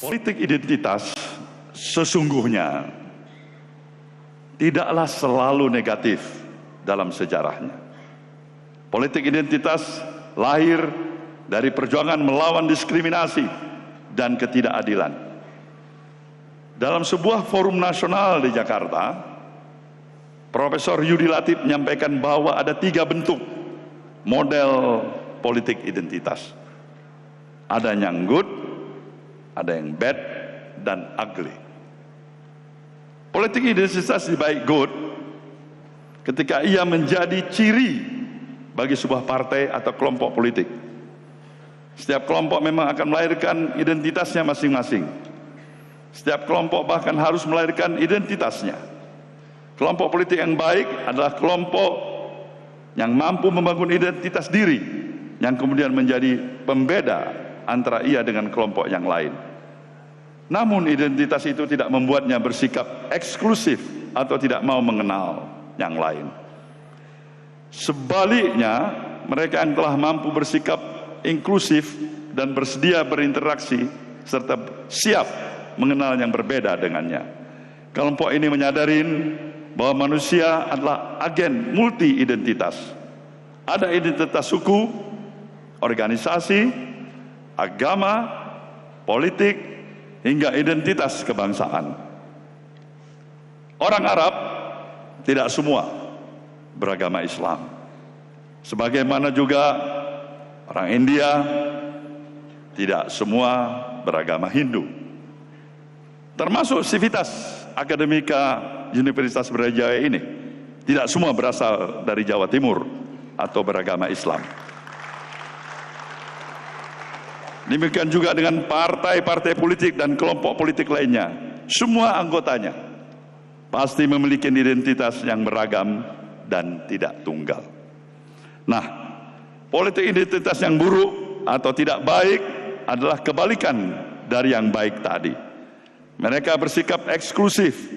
Politik identitas sesungguhnya tidaklah selalu negatif dalam sejarahnya. Politik identitas lahir dari perjuangan melawan diskriminasi dan ketidakadilan. Dalam sebuah forum nasional di Jakarta, Profesor Yudi Latif menyampaikan bahwa ada 3 bentuk model politik identitas. Ada yang good, ada yang bad, dan ugly. Politik identitas baik good ketika ia menjadi ciri bagi sebuah partai atau kelompok politik. Setiap kelompok memang akan melahirkan identitasnya masing-masing. Setiap kelompok bahkan harus melahirkan identitasnya. Kelompok politik yang baik adalah kelompok yang mampu membangun identitas diri, yang kemudian menjadi pembeda antara ia dengan kelompok yang lain. Namun identitas itu tidak membuatnya bersikap eksklusif atau tidak mau mengenal yang lain. Sebaliknya, mereka yang telah mampu bersikap inklusif dan bersedia berinteraksi serta siap mengenal yang berbeda dengannya. Kelompok ini menyadari bahwa manusia adalah agen multi identitas. Ada identitas suku, organisasi, agama, politik, hingga identitas kebangsaan. Orang Arab tidak semua beragama Islam. Sebagaimana juga orang India tidak semua beragama Hindu. Termasuk Civitas Akademika Universitas Brawijaya ini tidak semua berasal dari Jawa Timur atau beragama Islam. Demikian juga dengan partai-partai politik dan kelompok politik lainnya. Semua anggotanya pasti memiliki identitas yang beragam dan tidak tunggal. Nah, politik identitas yang buruk atau tidak baik adalah kebalikan dari yang baik tadi. Mereka bersikap eksklusif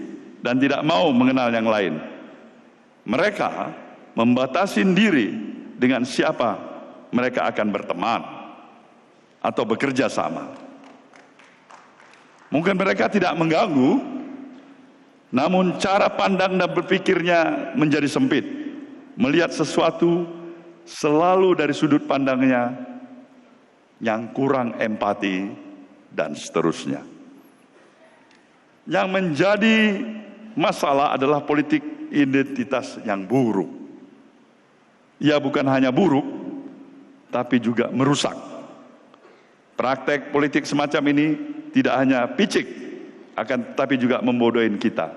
dan tidak mau mengenal yang lain. Mereka membatasi diri dengan siapa mereka akan berteman atau bekerja sama. Mungkin mereka tidak mengganggu, namun cara pandang dan berpikirnya menjadi sempit. Melihat sesuatu selalu dari sudut pandangnya yang kurang empati dan seterusnya. Yang menjadi masalah adalah politik identitas yang buruk. Ia bukan hanya buruk, tapi juga merusak. Praktek politik semacam ini tidak hanya picik, akan tetapi juga membodohin kita.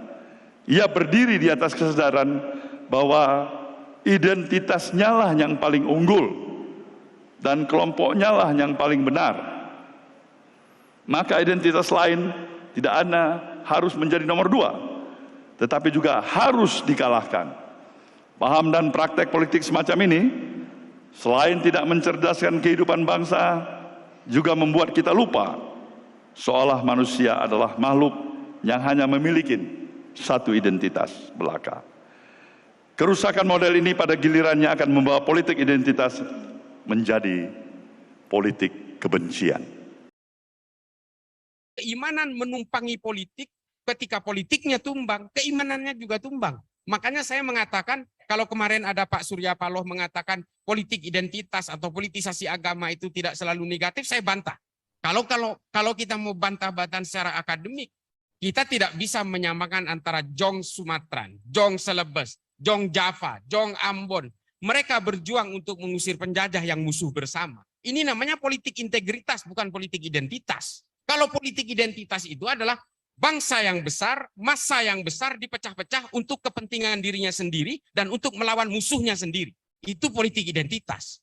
Ia berdiri di atas kesadaran bahwa identitasnya lah yang paling unggul dan kelompoknya lah yang paling benar. Maka identitas lain tidak harus menjadi nomor 2, tetapi juga harus dikalahkan. Paham dan praktek politik semacam ini selain tidak mencerdaskan kehidupan bangsa, juga membuat kita lupa seolah manusia adalah makhluk yang hanya memiliki satu identitas belaka. Kerusakan model ini pada gilirannya akan membawa politik identitas menjadi politik kebencian. Keimanan menumpangi politik, ketika politiknya tumbang, keimanannya juga tumbang. Makanya saya mengatakan, kalau kemarin ada Pak Surya Paloh mengatakan politik identitas atau politisasi agama itu tidak selalu negatif, saya bantah. Kalau kita mau bantah-bantahan secara akademik, kita tidak bisa menyamakan antara Jong Sumatran, Jong Celebes, Jong Java, Jong Ambon. Mereka berjuang untuk mengusir penjajah yang musuh bersama. Ini namanya politik integritas, bukan politik identitas. Kalau politik identitas itu adalah bangsa yang besar, massa yang besar dipecah-pecah untuk kepentingan dirinya sendiri dan untuk melawan musuhnya sendiri. Itu politik identitas.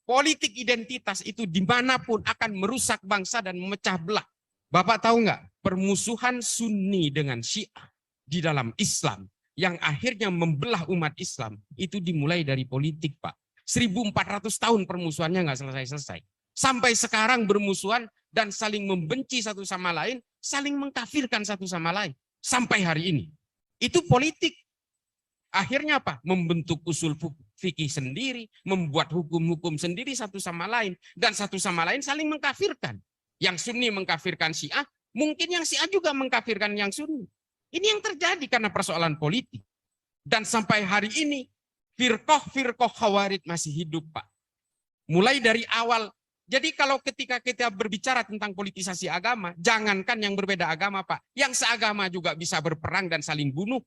Politik identitas itu dimanapun akan merusak bangsa dan memecah belah. Bapak tahu nggak, permusuhan Sunni dengan Syiah di dalam Islam yang akhirnya membelah umat Islam itu dimulai dari politik, Pak. 1400 tahun permusuhannya nggak selesai-selesai. Sampai sekarang bermusuhan dan saling membenci satu sama lain, saling mengkafirkan satu sama lain. Sampai hari ini. Itu politik. Akhirnya apa? Membentuk usul fikih sendiri, membuat hukum-hukum sendiri satu sama lain, dan satu sama lain saling mengkafirkan. Yang Sunni mengkafirkan Syiah, mungkin yang Syiah juga mengkafirkan yang Sunni. Ini yang terjadi karena persoalan politik. Dan sampai hari ini, firqah Khawarij masih hidup, Pak. Mulai dari awal. Jadi kalau ketika kita berbicara tentang politisasi agama, jangankan yang berbeda agama, Pak. Yang seagama juga bisa berperang dan saling bunuh.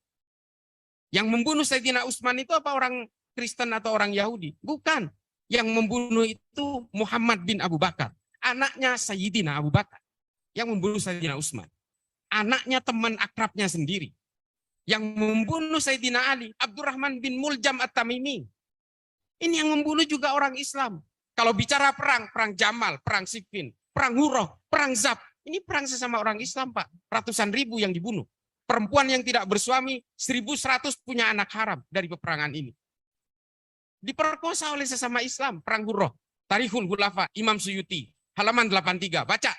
Yang membunuh Sayyidina Utsman itu apa, orang Kristen atau orang Yahudi? Bukan. Yang membunuh itu Muhammad bin Abu Bakar. Anaknya Sayyidina Abu Bakar. Yang membunuh Sayyidina Utsman. Anaknya teman akrabnya sendiri. Yang membunuh Sayyidina Ali, Abdurrahman bin Muljam At-Tamimi. Ini yang membunuh juga orang Islam. Kalau bicara perang, perang Jamal, perang Siffin, perang Hurrah, perang Zab. Ini perang sesama orang Islam, Pak. Ratusan ribu yang dibunuh. Perempuan yang tidak bersuami, 1.100 punya anak haram dari peperangan ini. Diperkosa oleh sesama Islam, perang Hurrah. Tarikhul Khulafa, Imam Suyuti, halaman 83. Baca.